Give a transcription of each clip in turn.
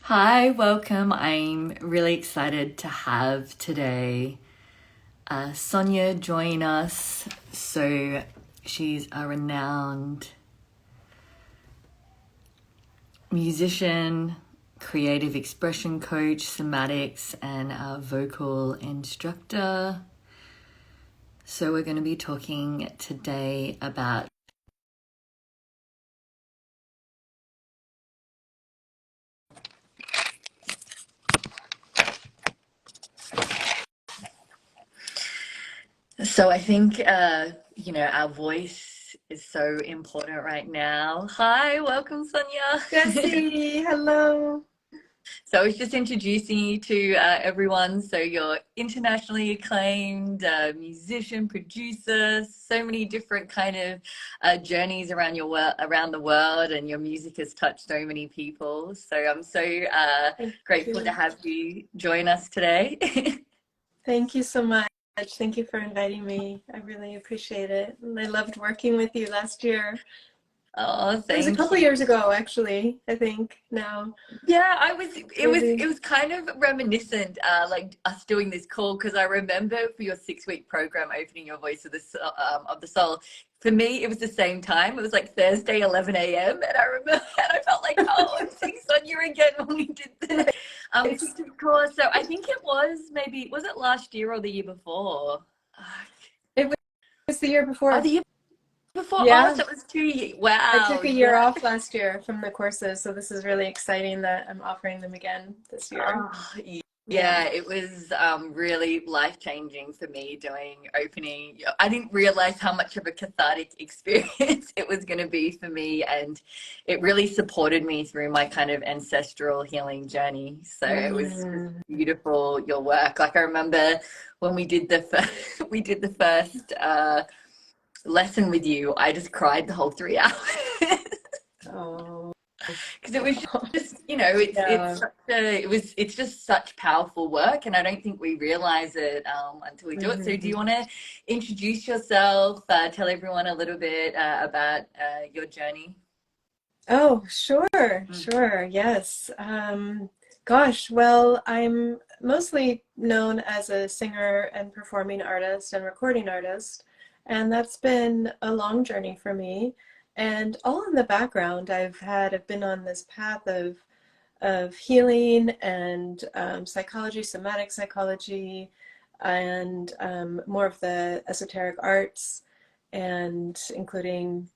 Hi, welcome. I'm really excited to have today Sonja join us. So, she's a renowned musician, creative expression coach, somatics, and a vocal instructor. So, we're going to be talking today about I think, our voice is so important right now. Hi, welcome, Sonja. Jessie, hello. So I was just introducing you to everyone. So you're internationally acclaimed musician, producer, so many different kind of journeys around the world, and your music has touched so many people. So I'm so Thank grateful to you. have you join us today. Thank you so much. Thank you for inviting me. I really appreciate it. And I loved working with you last year. Oh, It was a thank couple you. years ago, actually, I think now. Yeah, it Maybe. was kind of reminiscent, like us doing this call, because I remember for your 6 week program, opening your voice of the soul. For me, it was the same time. It was like Thursday, 11 a.m. And I remember, and I felt like, oh, I'm seeing Sonia again when we did the Nice. teaching course. So I think it was was it last year or the year before? It was the year Oh, before. the year before. Oh, Yeah. so it was 2 years. I Wow. took a Yeah. year off last year from the courses, so this is really exciting that I'm offering them again this year. Oh, Yeah. yeah, it was really life-changing for me doing opening. I didn't realize how much of a cathartic experience it was going to be for me, and it really supported me through my kind of ancestral healing journey. So it was Mm. beautiful, your work. Like I remember when we did the first, we did the first lesson with you, I just cried the whole 3 hours. Oh. Because it was just it's Yeah. such it's just such powerful work, and I don't think we realize it until we do it. So do you Mhm. want to introduce yourself, tell everyone a little bit about your journey? Oh, sure, Mm. sure, yes. Gosh, well, I'm mostly known as a singer and performing artist and recording artist, and that's been a long journey for me. And all in the background, I've been on this path of healing and psychology, somatic psychology, and more of the esoteric arts, and including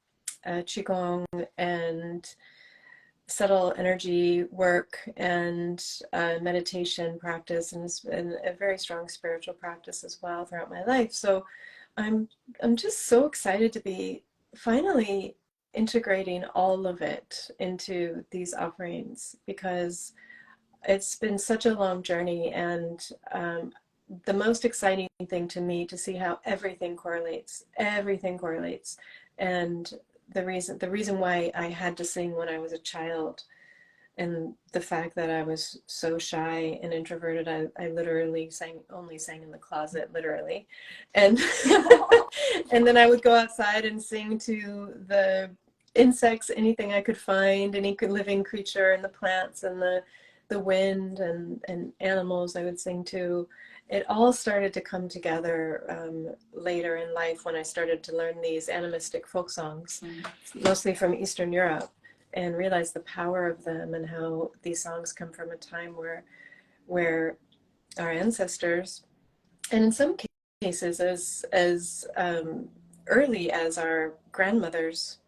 qigong and subtle energy work and meditation practice, and it's been a very strong spiritual practice as well throughout my life. So I'm I'm just so excited to be finally integrating all of it into these offerings because it's been such a long journey, and the most exciting thing to me to see how everything correlates, and the reason why I had to sing when I was a child, and the fact that I was so shy and introverted, I literally only sang in the closet, literally, and and then I would go outside and sing to the insects, anything I could find, any living creature, and the plants and the wind and animals I would sing to. It all started to come together later in life when I started to learn these animistic folk songs, mostly from Eastern Europe, and realize the power of them and how these songs come from a time where our ancestors, and in some cases as early as our grandmothers,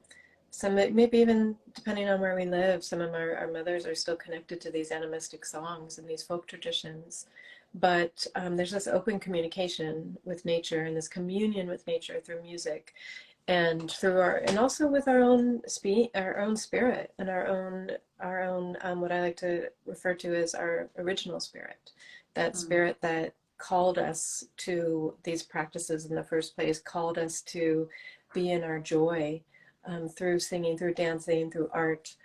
some maybe even depending on where we live, some of our mothers are still connected to these animistic songs and these folk traditions. But there's this open communication with nature and this communion with nature through music, and through our, and also with our own spirit, and our own what I like to refer to as our original spirit, that Mm. spirit that called us to these practices in the first place, called us to be in our joy, through singing, through dancing, through art,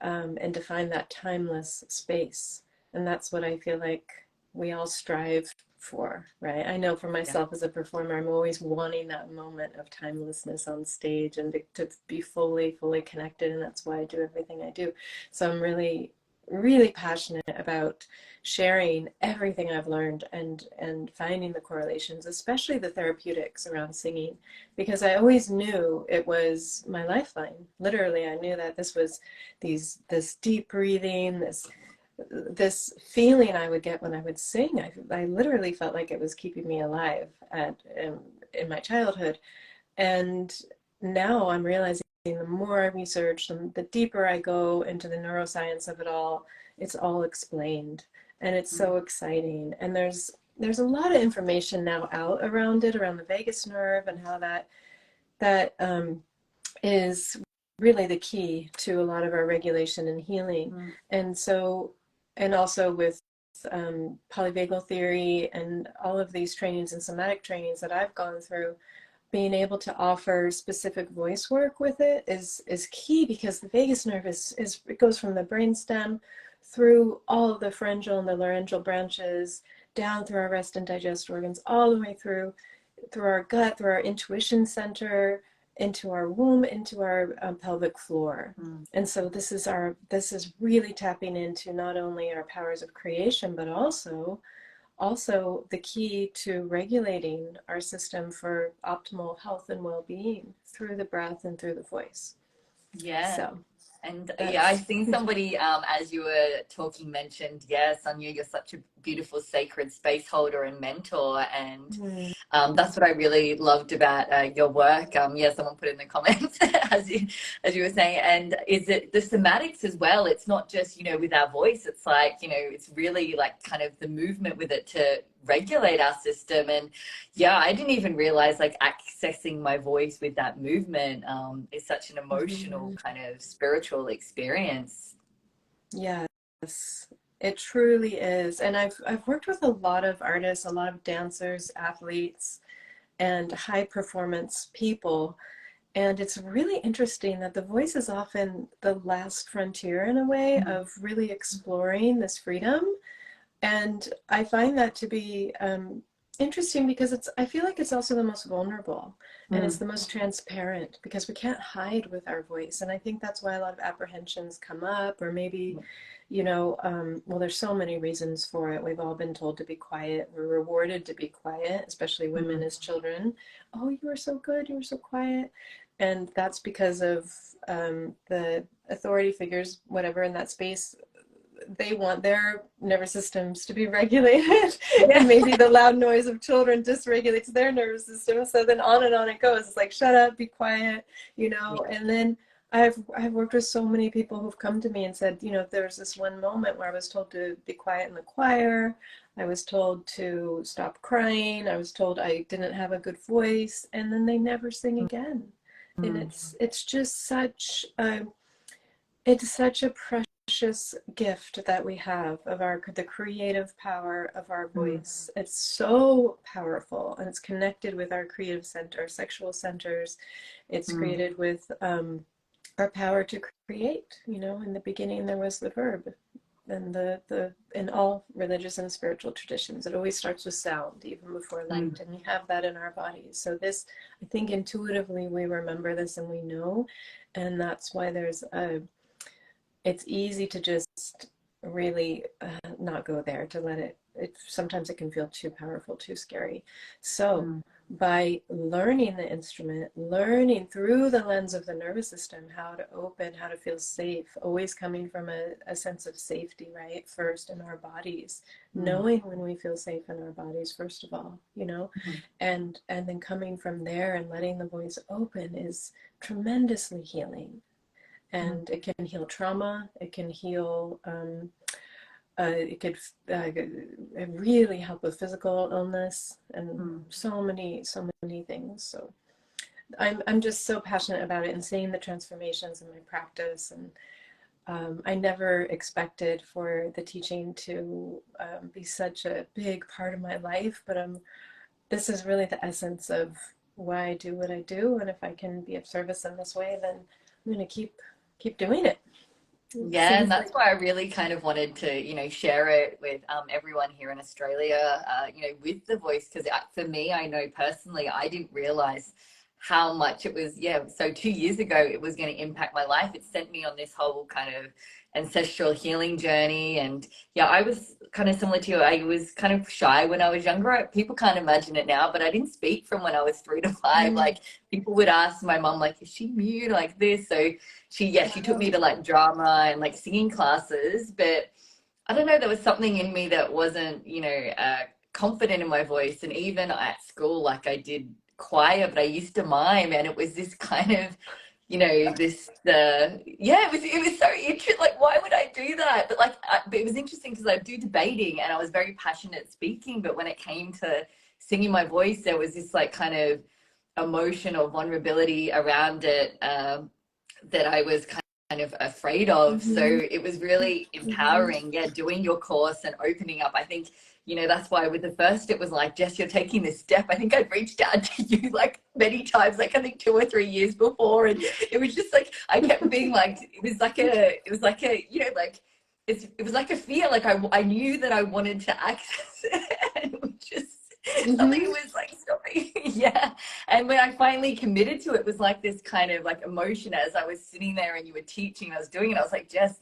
and to find that timeless space. And that's what I feel like we all strive for, right? I know for Yeah. myself as a performer, I'm always wanting that moment of timelessness on stage and to be fully connected. And that's why I do everything I do. So I'm really really passionate about sharing everything I've learned and finding the correlations, especially the therapeutics around singing, because I always knew it was my lifeline. Literally, I knew that this was this deep breathing, this feeling I would get when I would sing. I literally felt like it was keeping me alive in my childhood. And now I'm realizing the more I research, the deeper I go into the neuroscience of it all, it's all explained. And it's so exciting. And there's a lot of information now out around it, around the vagus nerve and how that is really the key to a lot of our regulation and healing. And so, and also with polyvagal theory and all of these trainings and somatic trainings that I've gone through, being able to offer specific voice work with it is key, because the vagus nerve is it goes from the brainstem through all of the pharyngeal and the laryngeal branches, down through our rest and digest organs, all the way through our gut, through our intuition center, into our womb, into our pelvic floor. And so this is really tapping into not only our powers of creation, but also the key to regulating our system for optimal health and well-being through the breath and through the voice. Yeah. So And yeah, I that's think somebody, as you were talking, mentioned, yeah, Sonja, you're such a beautiful sacred space holder and mentor. And that's what I really loved about your work. Yeah, someone put in the comments as you were saying, and is it the somatics as well? It's not just, you know, with our voice. It's like, you know, it's really like kind of the movement with it to regulate our system. And yeah, I didn't even realize like accessing my voice with that movement is such an emotional kind of spiritual experience. yes, it truly is. And I've worked with a lot of artists, a lot of dancers, athletes, and high performance people. And it's really interesting that the voice is often the last frontier in a way of really exploring this freedom. And I find that to be interesting, because I feel like it's also the most vulnerable, and it's the most transparent, because we can't hide with our voice. And I think that's why a lot of apprehensions come up, or maybe, well, there's so many reasons for it. We've all been told to be quiet. We're rewarded to be quiet, especially women as children. Oh, you were so good. You were so quiet. And that's because of the authority figures, whatever, in that space. They want their nervous systems to be regulated, and maybe the loud noise of children dysregulates their nervous system. So then on and on it goes. It's like, shut up, be quiet, And then I've worked with so many people who've come to me and said, there's this one moment where I was told to be quiet in the choir. I was told to stop crying. I was told I didn't have a good voice, and then they never sing again. And it's just such a precious gift that we have of the creative power of our voice. It's so powerful, and it's connected with our creative center, our sexual centers. It's created with our power to create. In the beginning there was the verb, and the in all religious and spiritual traditions, it always starts with sound, even before light, and we have that in our bodies. So this, I think, intuitively we remember this and we know, and that's why it's easy to just really not go there, to let it sometimes it can feel too powerful, too scary. So by learning the instrument, learning through the lens of the nervous system how to open, how to feel safe, always coming from a sense of safety, right? First in our bodies, knowing when we feel safe in our bodies, first of all, and then coming from there and letting the voice open is tremendously healing. And it can heal trauma. It can heal. It could really help with physical illness and so many things. So I'm just so passionate about it and seeing the transformations in my practice. And I never expected for the teaching to be such a big part of my life. But this is really the essence of why I do what I do. And if I can be of service in this way, then I'm going to keep doing it. Yeah, and that's why I really kind of wanted to, share it with everyone here in Australia, with the voice, because for me, I know personally, I didn't realize how much it was. Yeah, so 2 years ago, it was going to impact my life. It sent me on this whole kind of ancestral healing journey. And yeah, I was kind of similar to you. I was kind of shy when I was younger. People can't imagine it now, but I didn't speak from when I was 3 to 5. Mm. Like people would ask my mom, like, is she mute like this? So she took me Wow. to like drama and like singing classes, but I don't know, there was something in me that wasn't, confident in my voice. And even at school, like I did choir, but I used to mime, and it was this kind of, this yeah, it was so interesting. Like, why would I do that? But like, but it was interesting because I do debating, and I was very passionate speaking. But when it came to singing my voice, there was this like kind of emotion or vulnerability around it, that I was kind of afraid of. So Mm-hmm. it was really Mm-hmm. empowering, yeah, doing your course and opening up. I think, that's why with the first, it was like, Jess, you're taking this step. I think I'd reached out to you like many times, like I think 2 or 3 years before. And it was just like, I kept being like, it was like a, like, it was like a fear. Like I knew that I wanted to access it, and it was just something Mm-hmm. was like stopping. Yeah. And when I finally committed to it, it was like this kind of like emotion as I was sitting there and you were teaching, I was doing it. I was like, Jess,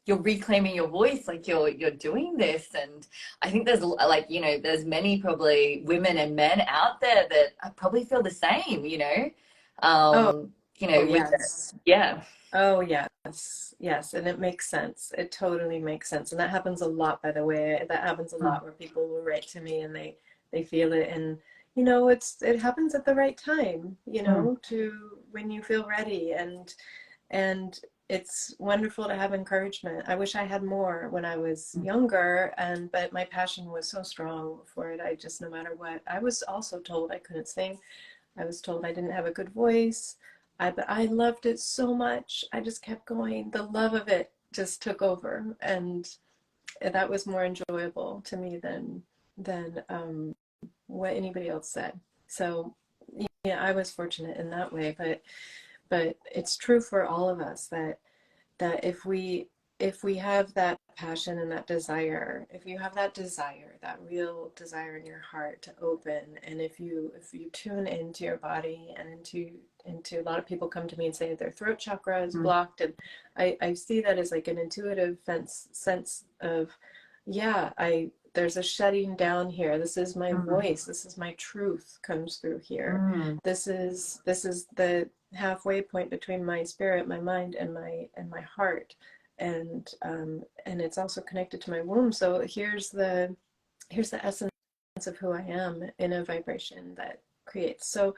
you're reclaiming your voice, like you're doing this. And I think there's like, there's many probably women and men out there that probably feel the same, Oh, with it. yes. Yeah. Oh, yes. Yes. And it makes sense. It totally makes sense. And that happens a lot, by the way. That happens a Mm, lot where people will write to me and they feel it. And, it happens at the right time, mm, to when you feel ready. And it's wonderful to have encouragement. I wish I had more when I was mm, younger, but my passion was so strong for it. I just, no matter what, I was also told I couldn't sing. I was told I didn't have a good voice. But I loved it so much. I just kept going. The love of it just took over, and that was more enjoyable to me than what anybody else said. So yeah, I was fortunate in that way. But it's true for all of us that if we have that passion and that desire, if you have that desire, that real desire in your heart to open, and if you tune into your body and into a lot of people come to me and say their throat chakra is mm, blocked, and I see that as like an intuitive sense of, yeah, I there's a shutting down here. This is my mm, voice. This is my truth comes through here. mm, This is the halfway point between my spirit, my mind, and my heart, and it's also connected to my womb. So here's the essence of who I am in a vibration that creates. So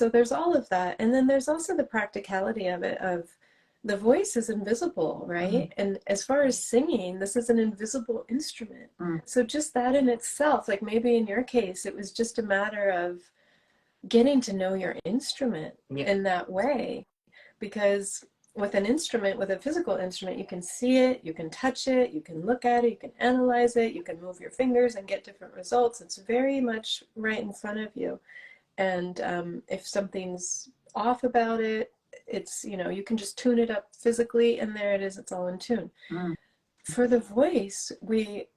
there's all of that, and then there's also the practicality of it. Of the voice is invisible, mm, right? And as far as singing, this is an invisible instrument. mm. So just that in itself, like maybe in your case, it was just a matter of getting to know your instrument Yeah. in that way, because with an instrument, with a physical instrument, you can see it, you can touch it, you can look at it, you can analyze it, you can move your fingers and get different results. It's very much right in front of you. And if something's off about it, it's, you can just tune it up physically, and there it is, it's all in tune. Mm, For the voice, we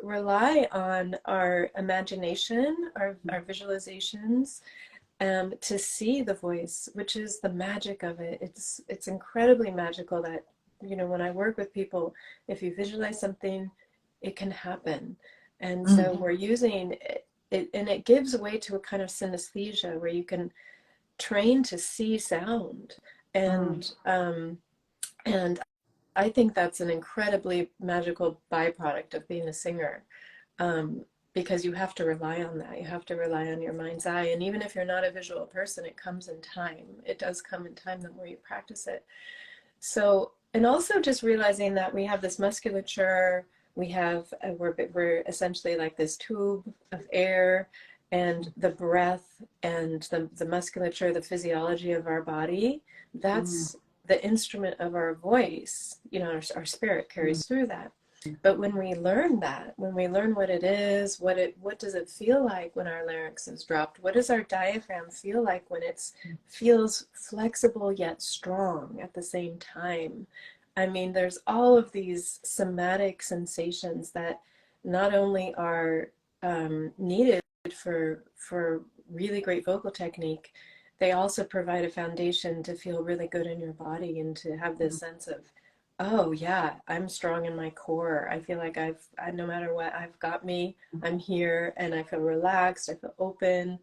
rely on our imagination, our visualizations, to see the voice, which is the magic of it. It's incredibly magical that, when I work with people, if you visualize something, it can happen. And mm, so we're using it, and it gives way to a kind of synesthesia where you can train to see sound. mm, And I think that's an incredibly magical byproduct of being a singer, because you have to rely on that. You have to rely on your mind's eye. And even if you're not a visual person, it comes in time. It does come in time the more you practice it. So, and also just realizing that we have this musculature, we're essentially like this tube of air, and the breath and the musculature, the physiology of our body, mm, that's the instrument of our voice. Our spirit mm, carries through that. But when we learn that, when we learn what it is, what does it feel like when our larynx is dropped? What does our diaphragm feel like when it feels flexible yet strong at the same time? I mean, there's all of these somatic sensations that not only are needed for really great vocal technique, they also provide a foundation to feel really good in your body and to have this sense of Oh yeah, I'm strong in my core. I feel like no matter what, I've got me. I'm here and I feel relaxed, I feel open.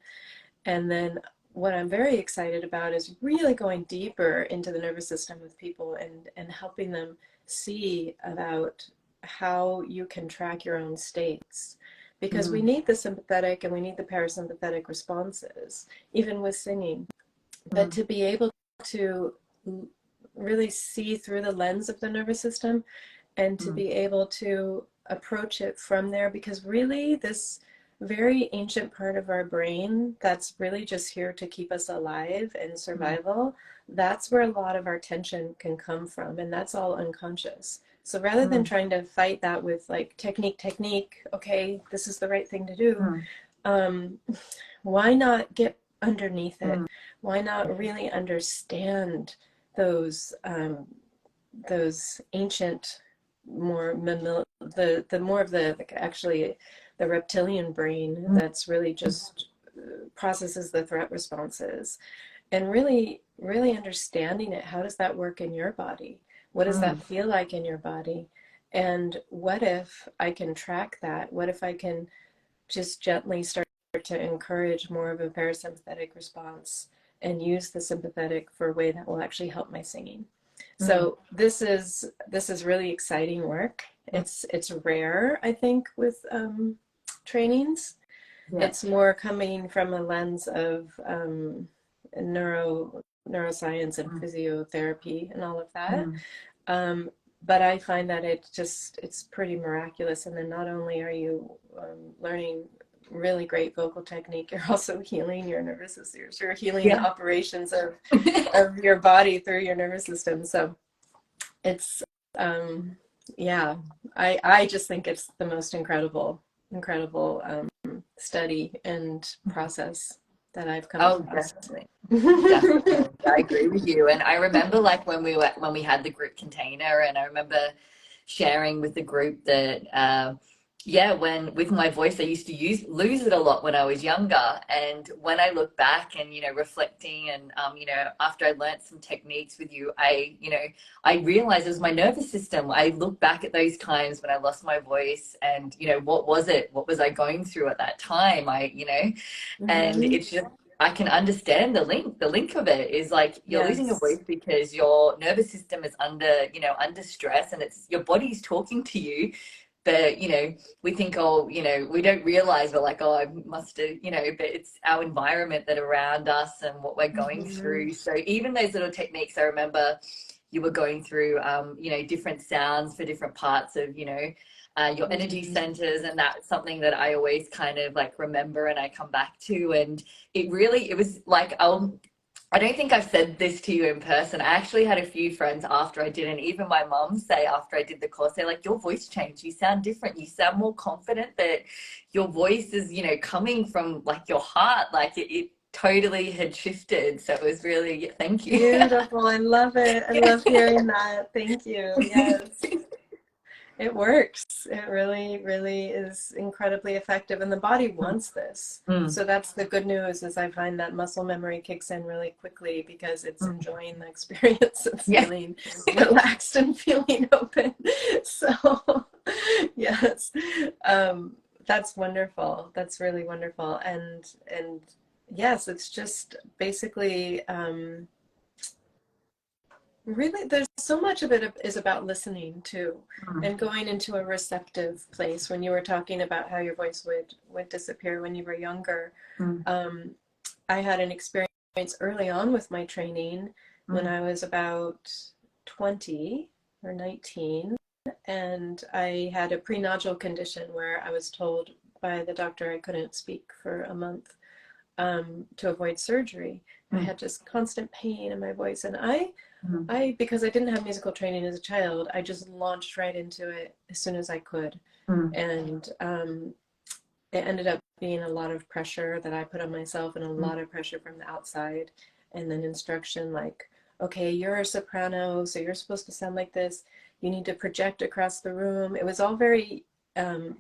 And then what I'm very excited about is really going deeper into the nervous system with people and helping them see about how you can track your own states. Because we Mm, need the sympathetic and we need the parasympathetic responses, even with singing. But mm, to be able to really see through the lens of the nervous system and to mm, be able to approach it from there, because really this very ancient part of our brain that's really just here to keep us alive and mm, survival, that's where a lot of our tension can come from, and that's all unconscious. So rather than mm, trying to fight that with like technique, okay, this is the right thing to do, mm, um, why not get underneath it? mm, Why not really understand those ancient, more the more of the like, actually the reptilian brain mm, that's really just processes the threat responses, and really understanding it. How does that work in your body? What does mm, that feel like in your body? And what if I can track that? What if I can just gently start to encourage more of a parasympathetic response and use the sympathetic for a way that will actually help my singing? mm, So this is really exciting work. mm. It's rare, I think, with trainings. Yeah. It's more coming from a lens of neuroscience and Mm, physiotherapy and all of that. mm, Um, but I find that it's pretty miraculous. And then not only are you learning really great vocal technique, you're also healing your nervous system. You're healing the yeah. operations of your body through your nervous system. So it's yeah, I just think it's the most incredible study and process that I've come Oh, across. definitely. Definitely. I agree with you. And I remember like when we had the group container and I remember sharing with the group that yeah, when with my voice I used to lose it a lot when I was younger. And when I look back and reflecting and after I learned some techniques with you, I realized it was my nervous system. I look back at those times when I lost my voice and what was it? What was I going through at that time? And Mm-hmm. it's just I can understand the link of it is like you're losing your voice Yes. because your nervous system is under under stress and it's your body's talking to you, but we think, oh, we don't realize, we're like, oh, I must have, but it's our environment that around us and what we're going Mm-hmm. through. So even those little techniques, I remember you were going through different sounds for different parts of your energy Mm-hmm. centers, and that's something that I always kind of like remember and I come back to. And it was like I don't think I've said this to you in person. I actually had a few friends after I did, and even my mum say after I did the course, they're like, your voice changed. You sound different. You sound more confident, that your voice is, coming from like your heart. Like it totally had shifted. So it was really, thank you. Beautiful. I love it. I love hearing that. Thank you. Yes. It works. It really is incredibly effective, and the body wants this. Mm, So that's the good news, is I find that muscle memory kicks in really quickly because it's mm. enjoying the experience of Yeah. feeling relaxed and feeling open. So yes, that's wonderful. That's really wonderful. And yes, it's just basically really, there's so much of it is about listening too, Mm, and going into a receptive place. When you were talking about how your voice would disappear when you were younger, mm, um, I had an experience early on with my training when mm, I was about 20 or 19, and I had a prenodal condition where I was told by the doctor I couldn't speak for a month to avoid surgery. I mm, had just constant pain in my voice, and mm, because I didn't have musical training as a child, I just launched right into it as soon as I could. mm, And it ended up being a lot of pressure that I put on myself and a mm, lot of pressure from the outside. And then instruction like, okay, you're a soprano, so you're supposed to sound like this. You need to project across the room. It was all very um,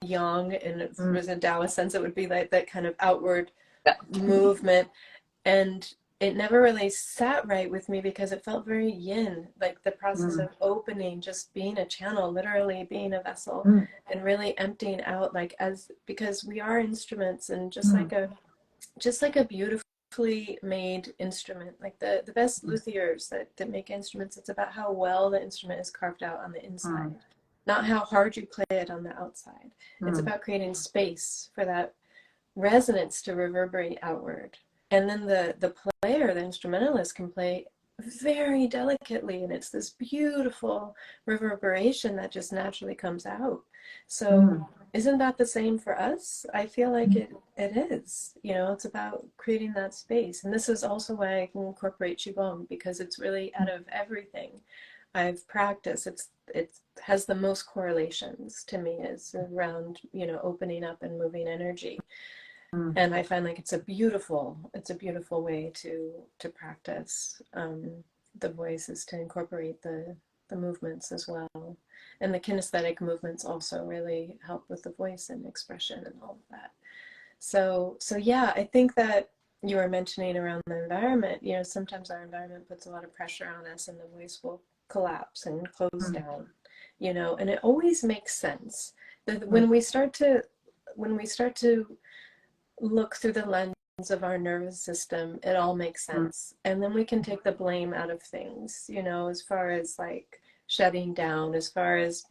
young, and it mm. was in Taoist sense, it would be like that kind of outward Yeah. movement. And it never really sat right with me because it felt very yin, like the process mm, of opening, just being a channel, literally being a vessel, mm, and really emptying out, like, as because we are instruments, and mm, just like a beautifully made instrument, like the best luthiers that make instruments, it's about how well the instrument is carved out on the inside, mm, not how hard you play it on the outside. It's mm, about creating space for that resonance to reverberate outward. And then the player, the instrumentalist, can play very delicately, and it's this beautiful reverberation that just naturally comes out. So mm, isn't that the same for us? I feel like mm, it is. You know, it's about creating that space. And this is also why I can incorporate Qigong, because it's really out of everything I've practiced. It has the most correlations to me is around, you know, opening up and moving energy. mm, And I find like it's a beautiful way to practice the voice, is to incorporate the movements as well. And the kinesthetic movements also really help with the voice and expression and all of that. So yeah, I think that you were mentioning around the environment, you know, sometimes our environment puts a lot of pressure on us and the voice will collapse and close mm, down, you know, and it always makes sense that mm, when we start to look through the lens of our nervous system, it all makes mm, sense. And then we can take the blame out of things, you know, as far as like shutting down, as far as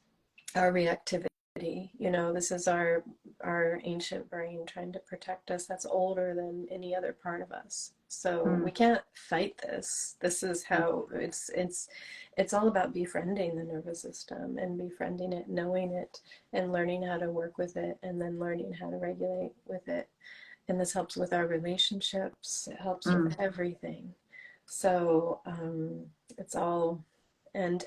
our reactivity. You know, this is our ancient brain trying to protect us, that's older than any other part of us. So we mm, can't fight this. This is how it's all about befriending the nervous system and befriending it, knowing it, and learning how to work with it, and then learning how to regulate with it. And this helps with our relationships, it helps with mm, everything. So it's all, and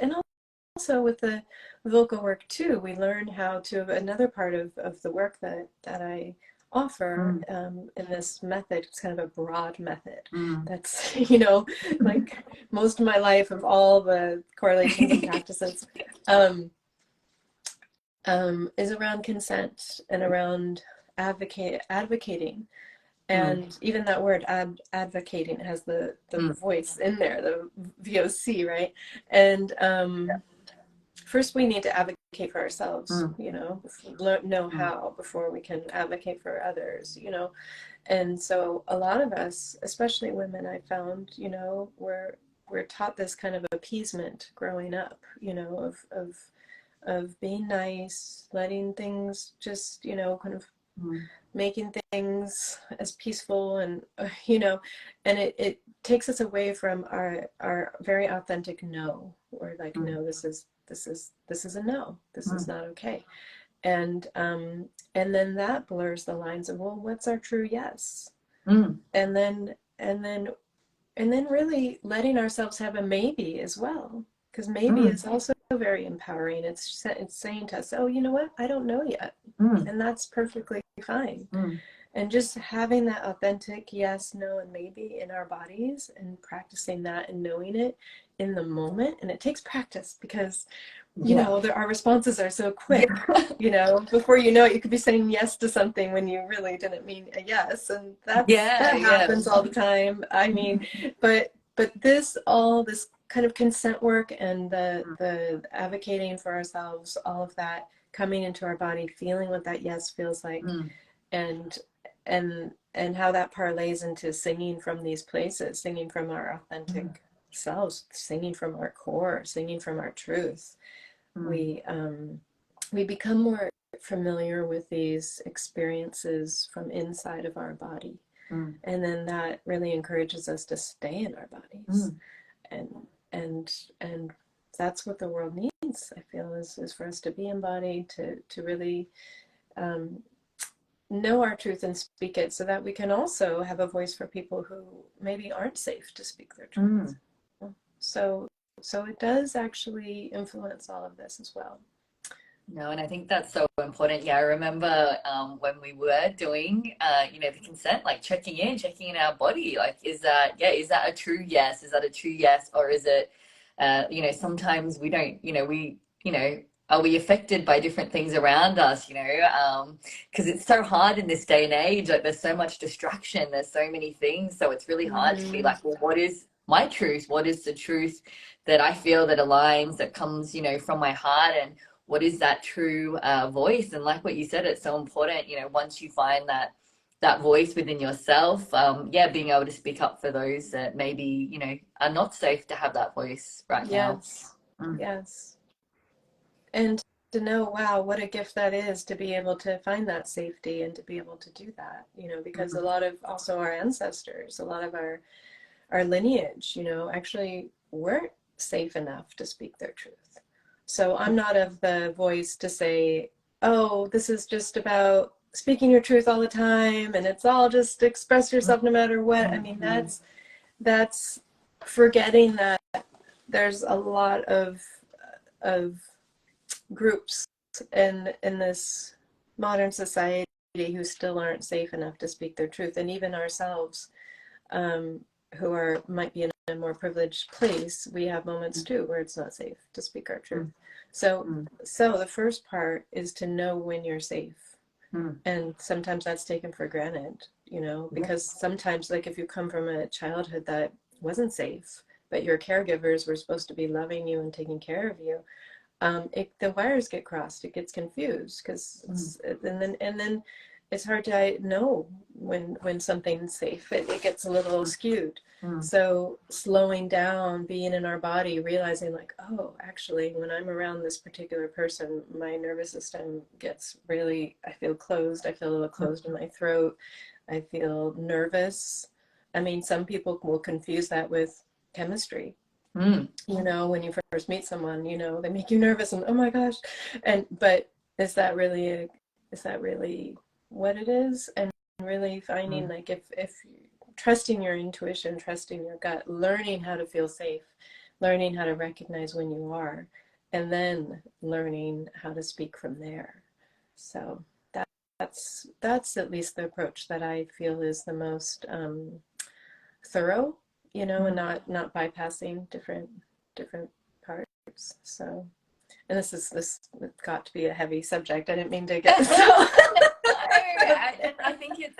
also with the vocal work too, we learn how to, another part of the work that I offer mm, in this method, it's kind of a broad method mm. that's, you know, like most of my life of all the correlations and practices, um, is around consent and around advocating. Mm, And even that word advocating has the mm, voice in there, the VOC, right? And first we need to advocate for ourselves, mm, you know, know mm, how before we can advocate for others, you know. And so a lot of us, especially women, I found, you know, we're taught this kind of appeasement growing up, you know, of being nice, letting things just, you know, kind of mm, making things as peaceful and you know, and it takes us away from our very authentic no. We're like, mm, no, this is a no, this is mm, not okay. And then that blurs the lines of, well, what's our true yes? mm, And then really letting ourselves have a maybe as well, because maybe mm, is also very empowering. It's saying to us, oh, you know what, I don't know yet, mm, and that's perfectly fine. mm. And just having that authentic yes, no, and maybe in our bodies, and practicing that and knowing it in the moment. And it takes practice because, you Yeah. know, our responses are so quick. You know, before you know it, you could be saying yes to something when you really didn't mean a yes. And Yeah, that yeah. happens all the time. I mean, but this kind of consent work and the advocating for ourselves, all of that coming into our body, feeling what that yes feels like, Mm, and and how that parlays into singing from these places, singing from our mm, authentic selves, singing from our core, singing from our truth. mm, We um, we become more familiar with these experiences from inside of our body, mm, and then that really encourages us to stay in our bodies. mm. and and and that's what the world needs, I feel, is for us to be embodied, to really um, know our truth and speak it, so that we can also have a voice for people who maybe aren't safe to speak their truth. Mm. So so it does actually influence all of this as well. No, and I think that's so important. Yeah, I remember when we were doing, the consent, like checking in our body. Like, is that a true yes? Is that a true yes? Or is it, sometimes we don't, are we affected by different things around us, you know? Because it's so hard in this day and age. Like, there's so much distraction, there's so many things. So it's really hard to be Hmm. like, well, what is my truth? What is the truth that I feel that aligns, that comes, you know, from my heart? And what is that true voice? And like what you said, it's so important, you know, once you find that voice within yourself, yeah, being able to speak up for those that maybe, you know, are not safe to have that voice right now. Yes, Mm. yes. And to know, wow, what a gift that is to be able to find that safety and to be able to do that, you know, because a Mm. lot of also our ancestors, a lot of our lineage, you know, actually weren't safe enough to speak their truth. So I'm not of the voice to say, oh, this is just about speaking your truth all the time and it's all just express yourself no matter what. I mean, Mm. that's forgetting that there's a lot of groups in this modern society who still aren't safe enough to speak their truth, and even ourselves, um, who are might be in a more privileged place, we have moments too where it's not safe to speak our truth. Mm. So, Mm. so the first part is to know when you're safe, Mm. and sometimes that's taken for granted, you know, Yeah. because sometimes, like if you come from a childhood that wasn't safe, but your caregivers were supposed to be loving you and taking care of you, the wires get crossed. It gets confused because Mm. it's and then it's hard to know when something's safe. It gets a little skewed. Mm. So slowing down, being in our body, realizing like, oh, actually, when I'm around this particular person, my nervous system gets really. I feel closed. I feel a little closed in my throat. I feel nervous. I mean, some people will confuse that with chemistry, Mm. you know, when you first meet someone, you know, they make you nervous and oh my gosh. And but is that really what it is? And really finding Mm. like if trusting your intuition, trusting your gut, learning how to feel safe, learning how to recognize when you are, and then learning how to speak from there. So that's at least the approach that I feel is the most thorough, you know, and Mm. not bypassing different parts. So, and this got to be a heavy subject. I didn't mean to get so. No, and I think it's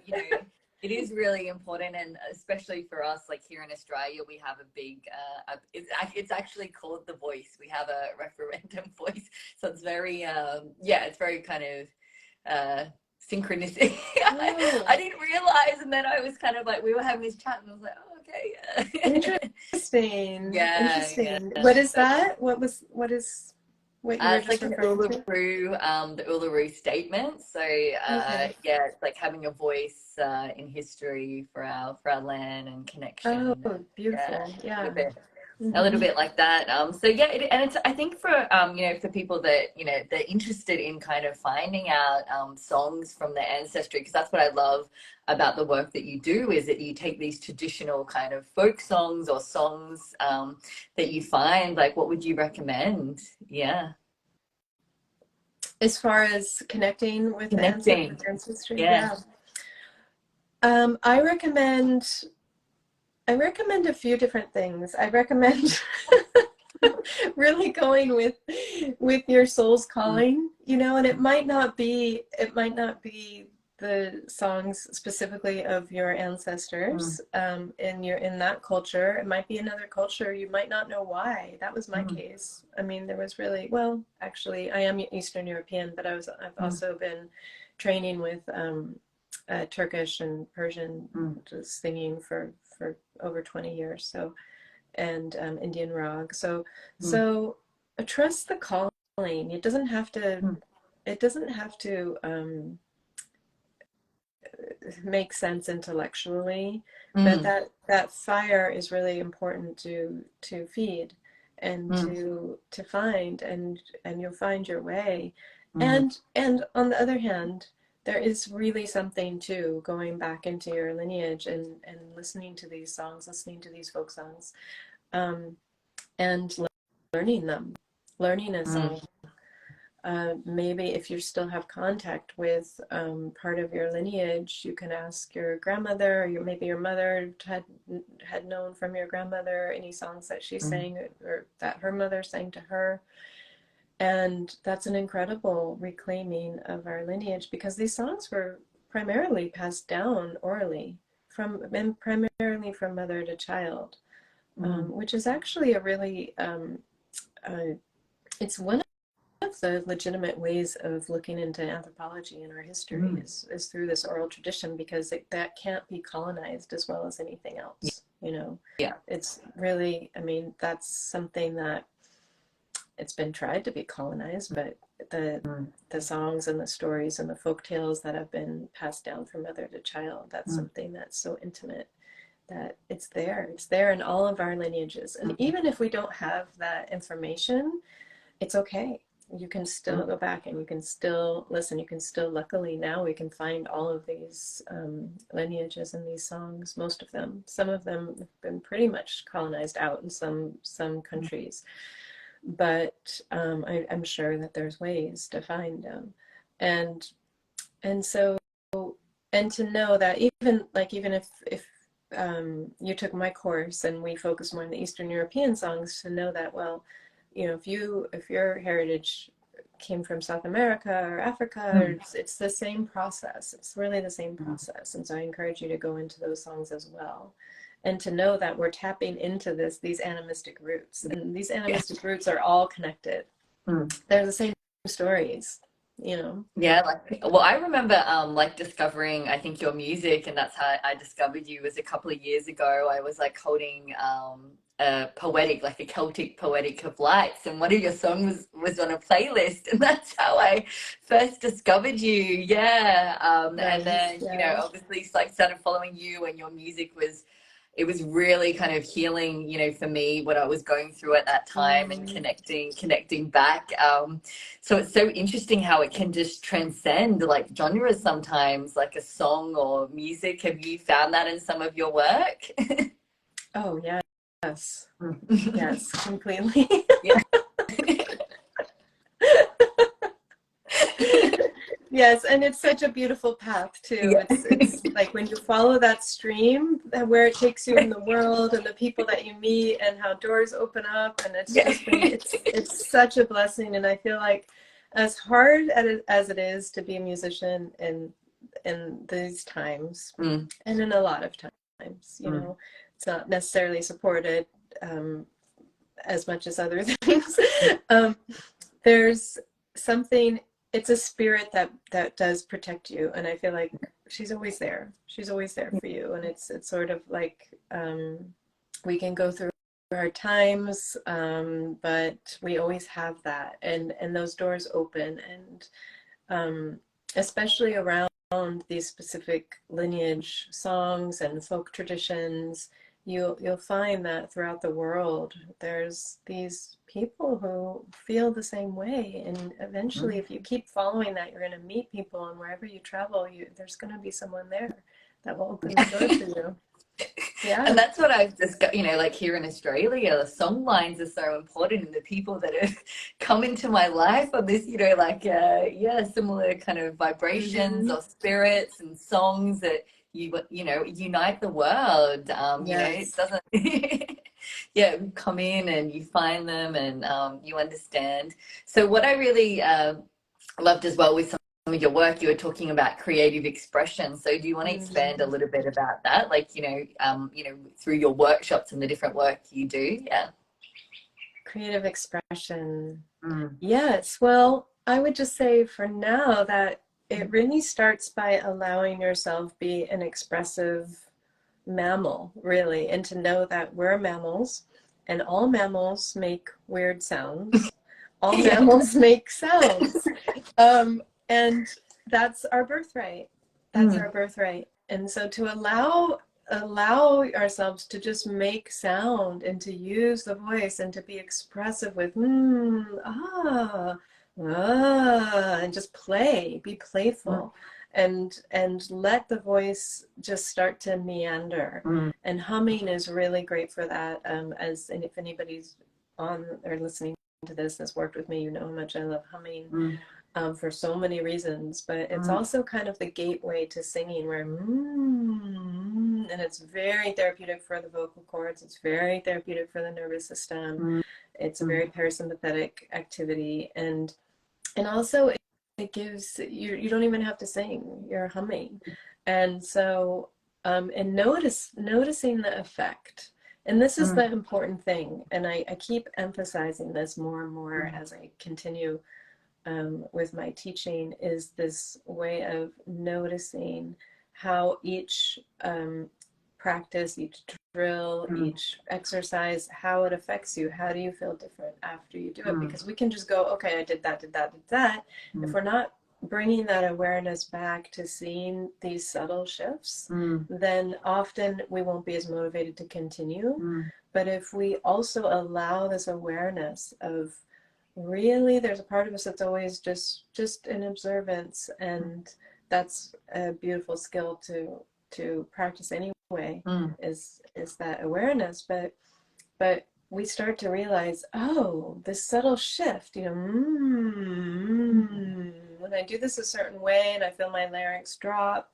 you know, it is really important, and especially for us, like here in Australia, we have a big it's actually called The Voice. We have a referendum voice, so it's very yeah, it's very kind of synchronicity. I Oh, didn't realize, and then I was kind of like, we were having this chat, and I was like, oh, okay, interesting, yeah, yeah. interesting. What is So that? What is what you were it's just like an referring to? The Uluru Statement. So Okay. yeah, it's like having a voice in history for our land and Oh, connection, and yeah, beautiful. Yeah. a little Mm-hmm. bit like that. So yeah, and it's I think for you know, for people that, you know, they're interested in kind of finding out songs from their ancestry, because that's what I love about the work that you do, is that you take these traditional kind of folk songs or songs that you find. Like, what would you recommend? Yeah. As far as connecting with the Connecting. ancestry, Yeah. yeah. I recommend a few different things. I recommend really going with your soul's Mm. calling, you know, and it might not be the songs specifically of your Mm. ancestors in that culture. It might be another culture. You might not know why. That was my Mm. case. I mean, there was really, well, actually, I am Eastern European, but I've Mm. also been training with Turkish and Persian Mm. singing for over 20 years. So, and Indian rock. So, Mm. so trust the calling. It doesn't have to. Mm. It doesn't have to make sense intellectually, but Mm. that fire is really important to feed and Mm. to find, and you'll find your way. Mm. And on the other hand, there is really something too going back into your lineage and listening to these songs, listening to these folk songs, and learning them, learning a Mm. song. Maybe if you still have contact with part of your lineage, you can ask your grandmother, or maybe your mother had known from your grandmother any songs that she Mm. sang or that her mother sang to her, And that's an incredible reclaiming of our lineage, because these songs were primarily passed down orally and primarily from mother to child, which is actually a really it's one of the legitimate ways of looking into anthropology in our history is through this oral tradition, because that can't be colonized as well as anything else. You know, Yeah. it's really, I mean, that's something that it's been tried to be colonized, but the songs and the stories and the folk tales that have been passed down from mother to child, that's something that's so intimate that it's there in all of our lineages. And even if we don't have that information, it's okay. You can still go back and you can still listen. You can still, luckily now we can find all of these lineages in these songs, most of them. Some of them have been pretty much colonized out in some countries. But I'm sure that there's ways to find them. And so, and to know that even if you took my course and we focus more on the Eastern European songs, to know that, well, you know, if your heritage came from South America or Africa, or it's the same process. It's really the same process. And so I encourage you to go into those songs as well. And to know that we're tapping into these animistic roots. And these animistic roots are all connected. They're the same stories, you know? Yeah, like, well, I remember like discovering, I think, your music, and that's how I discovered you, was a couple of years ago. I was like holding a poetic, like a Celtic poetic of lights, and one of your songs was on a playlist, and that's how I first discovered you. Yeah. And Nice, then, you know, yeah. obviously like started following you, and your music was, it was really kind of healing, you know, for me, what I was going through at that time, and connecting back. So it's so interesting how it can just transcend like genres sometimes, like a song or music. Have you found that in some of your work? Oh, yeah. Yes. Yes, completely. Yeah. Yes, and it's such a beautiful path too. Yeah. It's like when you follow that stream, where it takes you in the world and the people that you meet and how doors open up, and it's Yeah. just been it's such a blessing. And I feel like, as hard as it is to be a musician in these times, and in a lot of times, you know, it's not necessarily supported as much as other things. There's something, it's a spirit that does protect you, and I feel like she's always there for you. And it's sort of like, we can go through hard times, but we always have that, and those doors open. And especially around these specific lineage songs and folk traditions, you'll find that throughout the world there's these people who feel the same way. And eventually, if you keep following that, you're going to meet people, and wherever you travel, there's going to be someone there that will open the door for you. Yeah. And that's what I've discovered, you know, like here in Australia, the song lines are so important, and the people that have come into my life on this, you know, like, yeah, similar kind of vibrations or spirits and songs that you know, unite the world. You know, it Yes. doesn't, yeah, you come in and you find them, and you understand. So what I really loved as well with some of your work, you were talking about creative expression. So do you want to expand a little bit about that? Like, you know, through your workshops and the different work you do? Yeah. Creative expression. Yes. Well, I would just say for now that it really starts by allowing yourself be an expressive mammal, really, and to know that we're mammals, and all mammals make weird sounds. All Yeah. mammals make sounds. And that's our birthright. That's our birthright. And so to allow ourselves to just make sound and to use the voice and to be expressive with and just be playful, and let the voice just start to meander. And humming is really great for that. And if anybody's on or listening to this has worked with me, you know how much I love humming. For so many reasons, but it's also kind of the gateway to singing, where and it's very therapeutic for the vocal cords. It's very therapeutic for the nervous system. It's a very parasympathetic activity, and also it gives you, you don't even have to sing, you're humming. And so and noticing the effect. And this is the important thing, and I keep emphasizing this more and more as I continue with my teaching, is this way of noticing how each practice, each drill, each exercise, how it affects you. How do you feel different after you do it? Because we can just go, okay, I did that, did that, did that. If we're not bringing that awareness back to seeing these subtle shifts, then often we won't be as motivated to continue. But if we also allow this awareness of, really, there's a part of us that's always just an observance, and that's a beautiful skill to practice anyway, is that awareness. But we start to realize, oh, this subtle shift, you know, when I do this a certain way and I feel my larynx drop,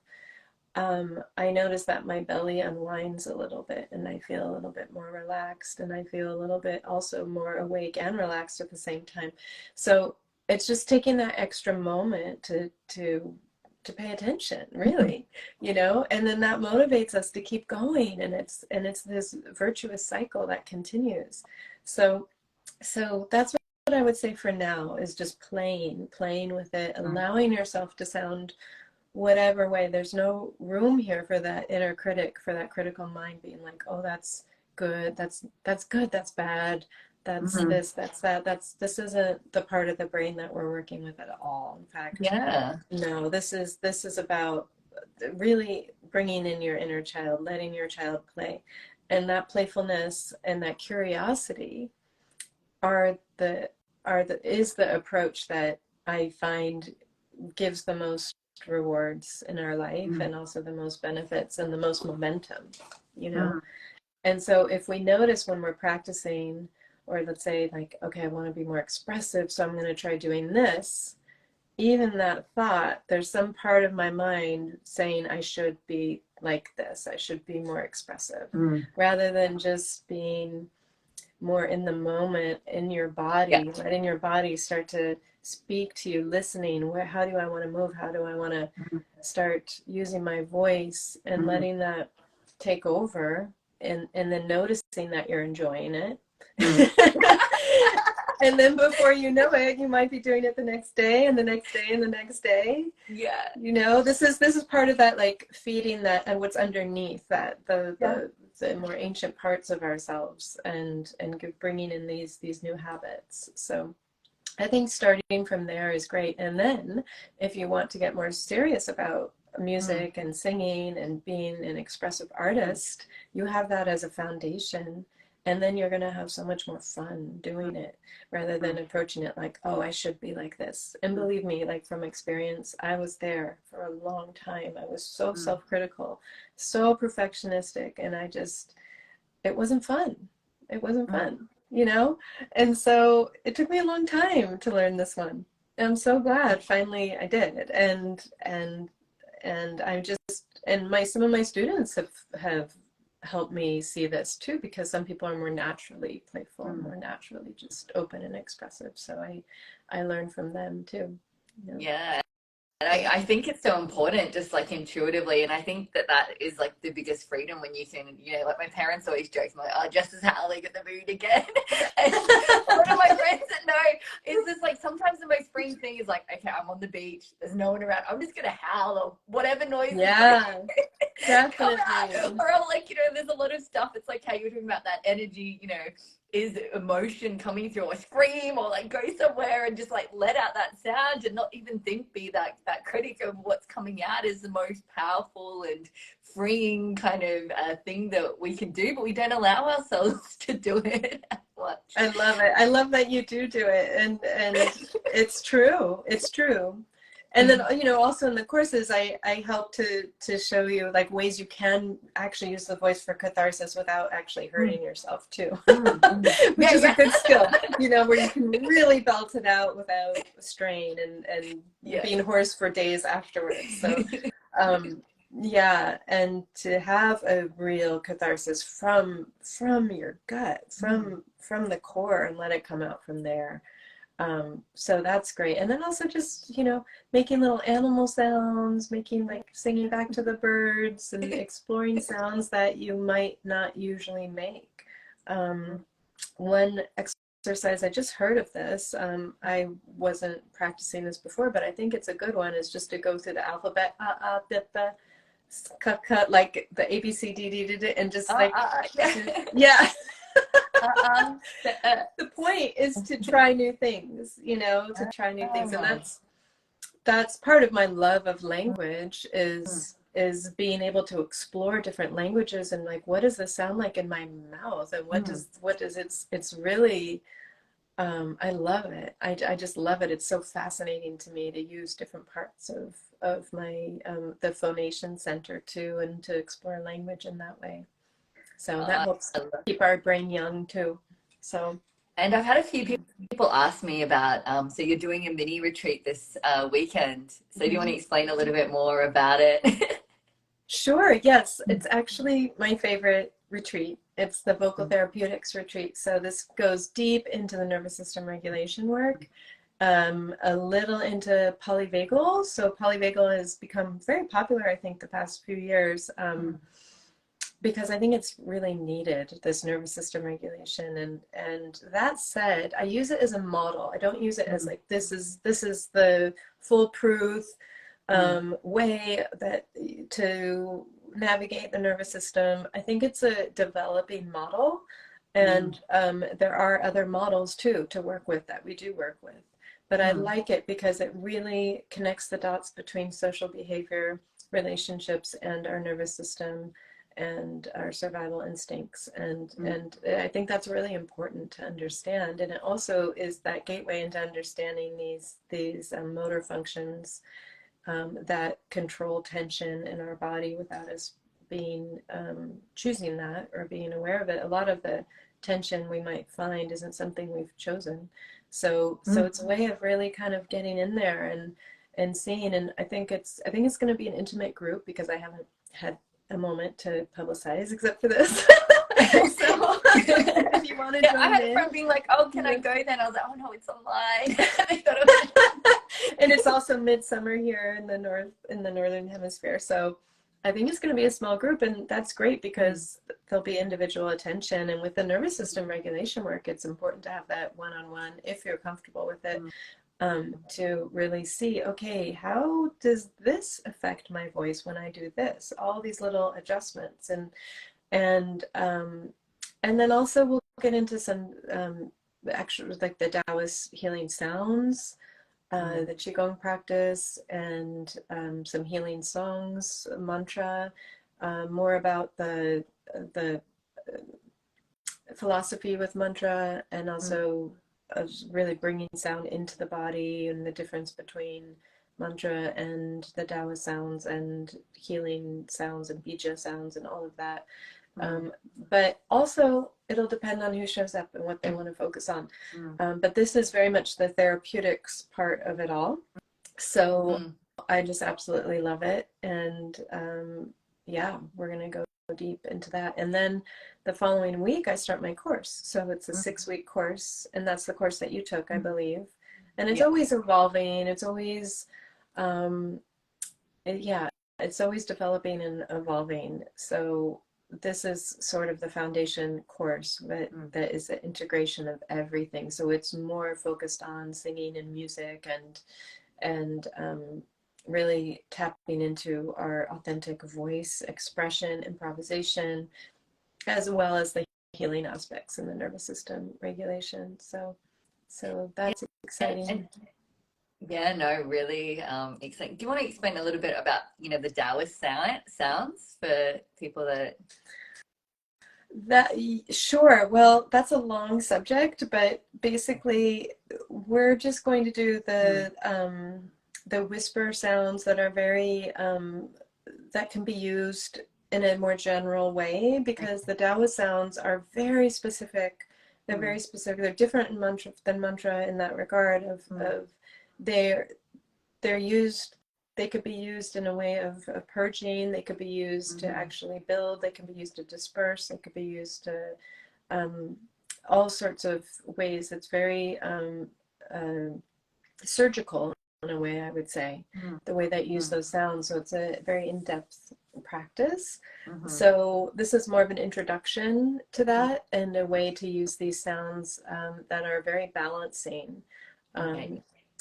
I notice that my belly unwinds a little bit, and I feel a little bit more relaxed, and I feel a little bit also more awake and relaxed at the same time. So it's just taking that extra moment to pay attention, really, you know, and then that motivates us to keep going, and it's this virtuous cycle that continues. So that's what I would say for now, is just playing with it, allowing yourself to sound whatever way. There's no room here for that inner critic, for that critical mind being like, oh, that's good, that's good, that's bad, that's this, that's that, this isn't the part of the brain that we're working with at all. In fact, no, this is about really bringing in your inner child, letting your child play, and that playfulness and that curiosity is the approach that I find gives the most rewards in our life, and also the most benefits and the most momentum, you know. And so if we notice when we're practicing, or let's say like, okay, I want to be more expressive, so I'm going to try doing this, even that thought, there's some part of my mind saying I should be like this, I should be more expressive, rather than just being more in the moment, in your body, letting your body start to speak to you, listening. How do I want to move? How do I want to start using my voice, and letting that take over, and then noticing that you're enjoying it. And then before you know it, you might be doing it the next day, and the next day, and the next day. Yeah. You know, this is part of that, like feeding that, and what's underneath that, the more ancient parts of ourselves, and bringing in these new habits. So I think starting from there is great. And then if you want to get more serious about music and singing and being an expressive artist, you have that as a foundation. And then you're going to have so much more fun doing it, rather than approaching it like, oh, I should be like this. And believe me, like from experience, I was there for a long time. I was so self-critical, so perfectionistic, and it wasn't fun. It wasn't fun, you know? And so it took me a long time to learn this one. And I'm so glad finally I did. And I'm just, and some of my students have helped me see this too, because some people are more naturally playful, more naturally just open and expressive. So I learned from them too. You know? Yeah. And I think it's so important, just like intuitively. And I think that is like the biggest freedom, when you can, you know, like my parents always joke, like, oh, Jess is howling at the mood again. And one of my friends that know is just like, sometimes the most freeing thing is like, okay, I'm on the beach, there's no one around, I'm just going to howl, or whatever noise. Yeah, definitely. Or I'm like, you know, there's a lot of stuff. It's like how you were talking about that energy, you know, is emotion coming through, or scream, or like go somewhere and just like let out that sound, and not even be that critic of what's coming out, is the most powerful and freeing kind of thing that we can do, but we don't allow ourselves to do it much. I love it. I love that you do it, and it's true. It's true. And then, you know, also in the courses, I help to show you like ways you can actually use the voice for catharsis without actually hurting yourself too, which is a good skill, you know, where you can really belt it out without strain and being hoarse for days afterwards. So yeah, and to have a real catharsis from your gut, from the core, and let it come out from there. So that's great. And then also just, making little animal sounds, making like singing back to the birds and exploring sounds that you might not usually make. One exercise, I just heard of this. I wasn't practicing this before, but I think it's a good one, is just to go through the alphabet, like the A, B, C, D, D, D, D, and just like, yeah. Uh, The point is to try new things, to try new things. And that's part of my love of language, is being able to explore different languages, and like, what does this sound like in my mouth, and what does it's really, I love it. I just love it. It's so fascinating to me to use different parts of my the phonation center too, and to explore language in that way. So that helps keep our brain young too. So, and I've had a few people ask me about, so you're doing a mini retreat this weekend. So do you want to explain a little bit more about it? Sure, yes. It's actually my favorite retreat. It's the vocal therapeutics retreat. So this goes deep into the nervous system regulation work, a little into polyvagal. So polyvagal has become very popular, I think, the past few years. Because I think it's really needed, this nervous system regulation. And that said, I use it as a model. I don't use it as like, this is the foolproof way that to navigate the nervous system. I think it's a developing model, and there are other models too to work with, that we do work with. But I like it because it really connects the dots between social behavior, relationships, and our nervous system, and our survival instincts, and I think that's really important to understand. And it also is that gateway into understanding these motor functions that control tension in our body without us being choosing that or being aware of it. A lot of the tension we might find isn't something we've chosen. So it's a way of really kind of getting in there and seeing. And I think it's going to be an intimate group, because I haven't had a moment to publicize except for this. So if you want to join I had a in, friend being like, "Oh, can I go?" Then I was like, "Oh no, it's online." And it's also midsummer here in the northern hemisphere, so I think it's going to be a small group, and that's great because there'll be individual attention. And with the nervous system regulation work, it's important to have that one-on-one, if you're comfortable with it, to really see, okay, how does this affect my voice when I do this? All these little adjustments, and then also we'll get into some actually like the Taoist healing sounds, the Qigong practice, and some healing songs, mantra, more about the philosophy with mantra, and also really bringing sound into the body, and the difference between mantra and the Taoist sounds, and healing sounds, and bija sounds, and all of that. But also it'll depend on who shows up and what they want to focus on. But this is very much the therapeutics part of it all. So I just absolutely love it. And yeah, we're going to go deep into that. And then the following week, I start my course. So it's a 6-week course. And that's the course that you took, I believe. And it's always evolving. It's always, it's always developing and evolving. So this is sort of the foundation course that is the integration of everything. So it's more focused on singing and music, and really tapping into our authentic voice expression, improvisation, as well as the healing aspects in the nervous system regulation. So that's exciting. Yeah, no, really exciting. Do you want to explain a little bit about, the Taoist sounds for people that... Sure. Well, that's a long subject, but basically we're just going to do the whisper sounds that are very that can be used in a more general way, because the Taoist sounds are very specific. They're very specific. They're different than mantra in that regard. They're used they could be used in a way of purging. They could be used to actually build. They can be used to disperse. They could be used to um, all sorts of ways. It's very surgical in a way, I would say, the way that you use those sounds. So it's a very in-depth practice. So this is more of an introduction to that and a way to use these sounds that are very balancing.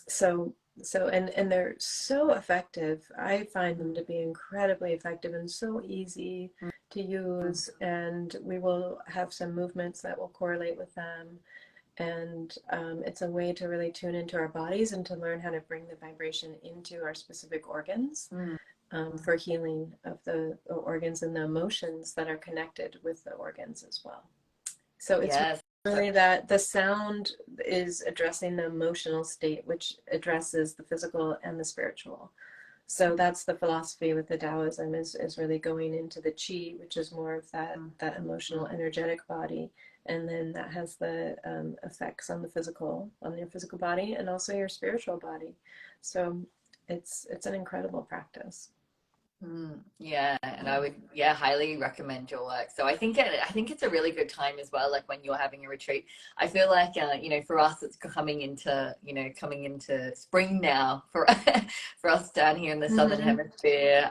So and they're so effective. I find them to be incredibly effective and so easy to use. And we will have some movements that will correlate with them. And it's a way to really tune into our bodies and to learn how to bring the vibration into our specific organs for healing of the organs and the emotions that are connected with the organs as well. So it's really that the sound is addressing the emotional state, which addresses the physical and the spiritual. So that's the philosophy with the Taoism is really going into the qi, which is more of that emotional, energetic body. And then that has the effects on your physical body and also your spiritual body. So it's an incredible practice. Yeah, and I would highly recommend your work. So I think it's a really good time as well, like when you're having a retreat. I feel like for us it's coming into spring now for for us down here in the southern hemisphere.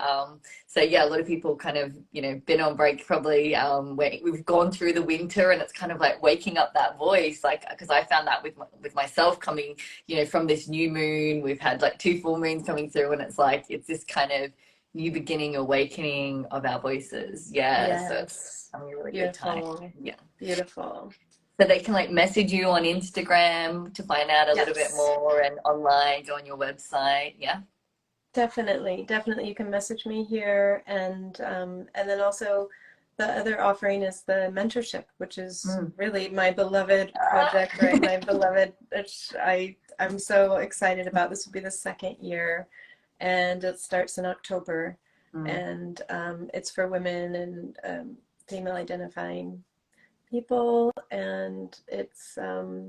So yeah, a lot of people kind of been on break probably we've gone through the winter, and it's kind of like waking up that voice, like because I found that with myself coming from this new moon. We've had like 2 full moons coming through, and it's like it's this kind of new beginning, awakening of our voices. Yes. So it's a really beautiful. Good time. Yeah. Beautiful. So they can like message you on Instagram to find out a little bit more, and online, go on your website. Yeah. Definitely. You can message me here, and then also the other offering is the mentorship, which is really my beloved project, right? My beloved, which I'm so excited about. This will be the 2nd year. And it starts in October, and it's for women and female identifying people, and it's all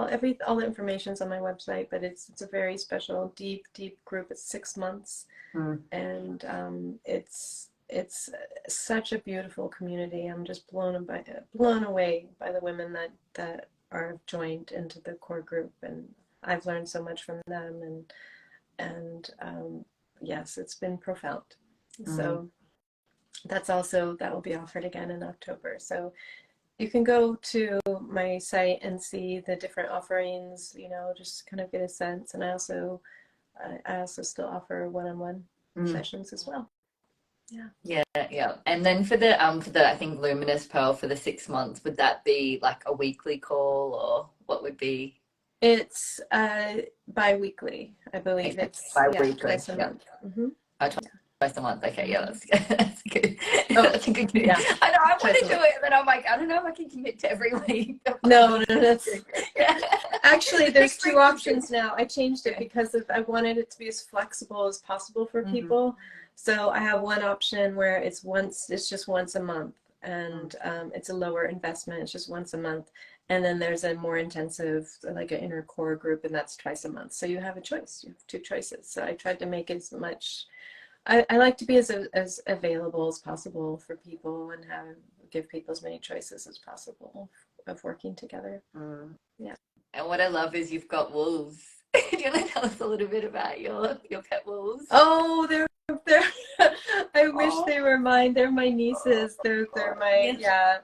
the information's on my website, but it's a very special, deep group. It's 6 months, and it's such a beautiful community. I'm just blown away by the women that are joined into the core group, and I've learned so much from them, and yes, it's been profound. So that will be offered again in October. So you can go to my site and see the different offerings, just kind of get a sense. And I also still offer one-on-one sessions as well. Yeah. And then for the I think Luminous Pearl for the 6 months, would that be like a weekly call, or what would be? It's bi-weekly, I believe. It's bi-weekly. Twice a month. Twice a month. Okay, that's good. Oh, that's a good thing. Yeah. I know I want to do it, and then I'm like, I don't know if I can commit to every week. No, that's actually there's 2 options now. I changed it because I wanted it to be as flexible as possible for people. So I have one option where it's just once a month, and it's a lower investment. It's just once a month. And then there's a more intensive, like an inner core group, and that's twice a month. So you have a choice. You have 2 choices. So I tried to make as much. I like to be as available as possible for people, and give people as many choices as possible of working together. Yeah. And what I love is you've got wolves. Do you want to tell us a little bit about your pet wolves? Oh, they're I wish they were mine. They're my nieces. They're my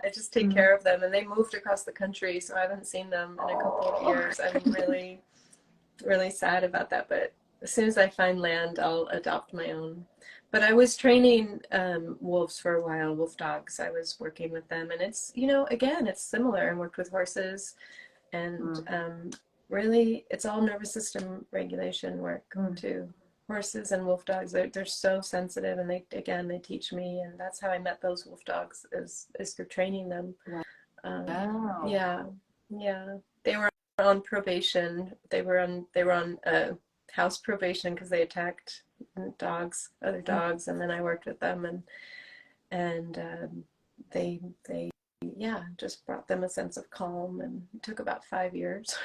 I just take care of them, and they moved across the country, so I haven't seen them in a couple of years. I'm really, really sad about that, but as soon as I find land, I'll adopt my own. But I was training wolves for a while, wolf dogs. I was working with them, and it's again, it's similar. I worked with horses, and really, it's all nervous system regulation work too. Horses and wolf dogs, they're so sensitive, and they teach me, and that's how I met those wolf dogs is through training them. Wow. Yeah. They were on probation. They were on house probation because they attacked other dogs, and then I worked with them, and they just brought them a sense of calm, and it took about 5 years.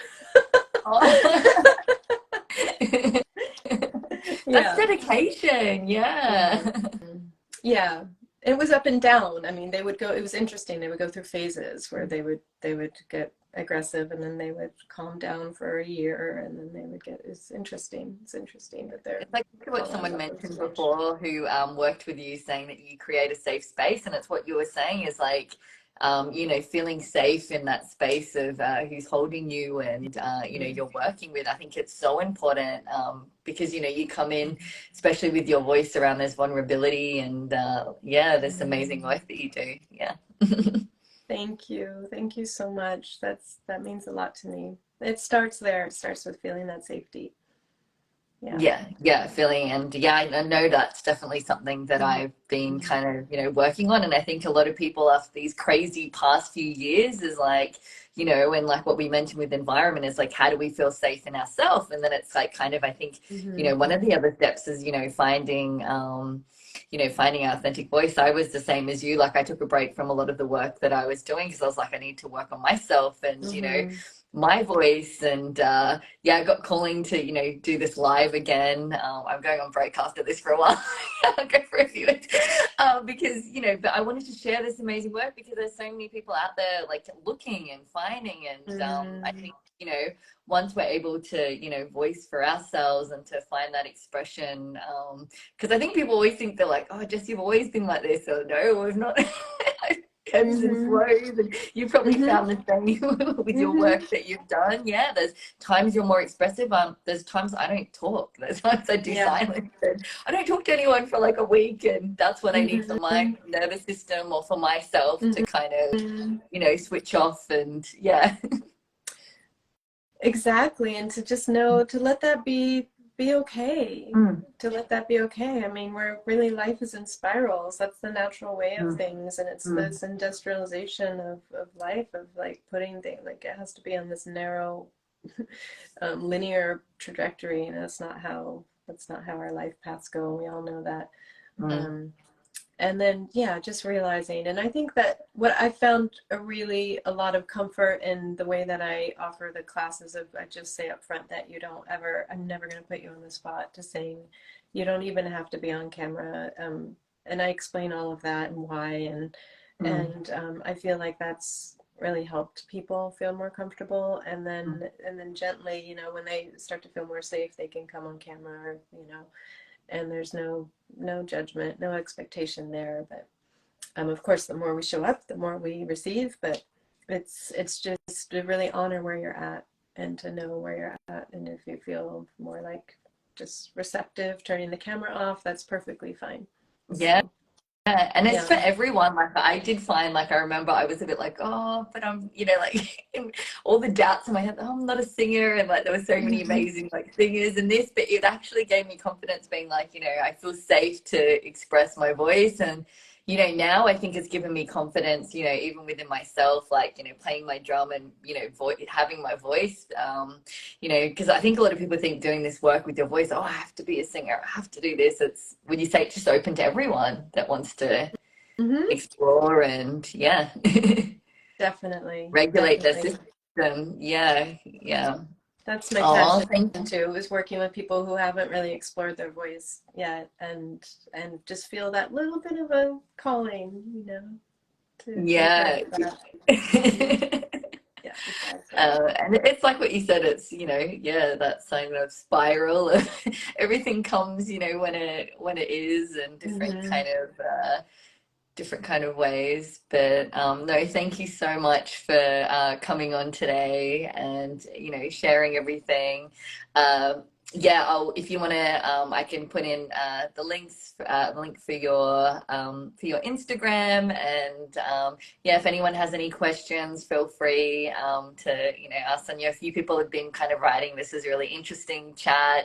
That's Yeah. dedication. Yeah. Mhm. Yeah. It was up and down. I mean, they would go, it was interesting. They would go through phases where they would get aggressive and then they would calm down for a year and then they would get, it's interesting. It's interesting that they're It's like what calling someone up and mentioned switch. before who worked with you, saying that you create a safe space. And it's what you were saying is like, feeling safe in that space of who's holding you and, you're working with. I think it's so important because, you come in, especially with your voice around this vulnerability and, yeah, this amazing work that you do. Yeah. Thank you. Thank you so much. That means a lot to me. It starts there. It starts with feeling that safety. Yeah. Yeah, feeling. And yeah, I know that's definitely something that I've been kind of, working on. And I think a lot of people after these crazy past few years is like, and like what we mentioned with environment is like, how do we feel safe in ourselves? And then it's like kind of, I think, Mm-hmm. one of the other steps is, finding our authentic voice. I was the same as you. Like I took a break from a lot of the work that I was doing because I was like, I need to work on myself and, Mm-hmm. my voice. And yeah, I got calling to, do this live again. I'm going on break after this for a while. I'll go for a few because, but I wanted to share this amazing work because there's so many people out there like looking and finding. And I Mm-hmm. think, once we're able to, voice for ourselves and to find that expression, because I think people always think they're like, oh, Jess, you've always been like this. Or no, we've not. Ebbs and Mm-hmm. flows, and you probably Mm-hmm. found the same with your Mm-hmm. work that you've done. Yeah, there's times you're more expressive. There's times I don't talk. There's times I do Yeah. silence. And I don't talk to anyone for like a week, and that's what I need for my Mm-hmm. nervous system or for myself to kind of, Mm-hmm. switch off. And yeah. Exactly. And to just know to let that be okay. Mm, To let that be okay. I mean, we're really life is in spirals. That's the natural way of mm, things. And it's mm, this industrialization of life, of like putting things like it has to be on this narrow linear trajectory, and that's not how our life paths go. We all know that. mm, Um, and then yeah, just realizing, and I think that what I found a lot of comfort in the way that I offer the classes of I just say up front that I'm never going to put you on the spot to saying you don't even have to be on camera, and I explain all of that and why, mm, and I feel like that's really helped people feel more comfortable, mm. and then gently, when they start to feel more safe, they can come on camera, or, and there's no judgment, no expectation there. But of course, the more we show up, the more we receive. But it's just to really honor where you're at and to know where you're at. And if you feel more like just receptive, turning the camera off, that's perfectly fine. Yeah. So Yeah, and it's yeah. for everyone. Like I did find, like I remember I was a bit like, oh, but I'm, like in all the doubts in my head, oh, I'm not a singer, and like there were so many Mm-hmm. amazing like singers and this, but it actually gave me confidence, being like, I feel safe to express my voice, and now I think it's given me confidence, even within myself, like playing my drum and having my voice, because I think a lot of people think doing this work with your voice, oh, I have to be a singer, I have to do this. It's when you say it's just open to everyone that wants to Mm-hmm. explore and yeah, Definitely, regulate their definitely. system. Yeah, yeah. That's my Oh, passion thank too, is working with people who haven't really explored their voice yet, and just feel that little bit of a calling, to yeah. embrace that. Hmm. Yeah, exactly. And it's like what you said, it's yeah, that kind of spiral of everything comes, when it is, and Hmm. different kind of ways. But no, thank you so much for coming on today and sharing everything. um, yeah, if you want to, I can put in the link for your Instagram, and yeah, if anyone has any questions, feel free to ask Sonia. A few people have been kind of writing, this is a really interesting chat.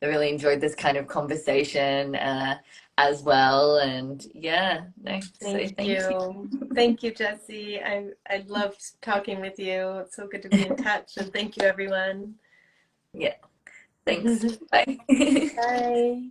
They really enjoyed this kind of conversation as well. And yeah, no, so Thank thank you. you. Thank you, Jesse. I loved talking with you. It's so good to be in touch, and thank you, everyone. Yeah, thanks. Bye. Bye.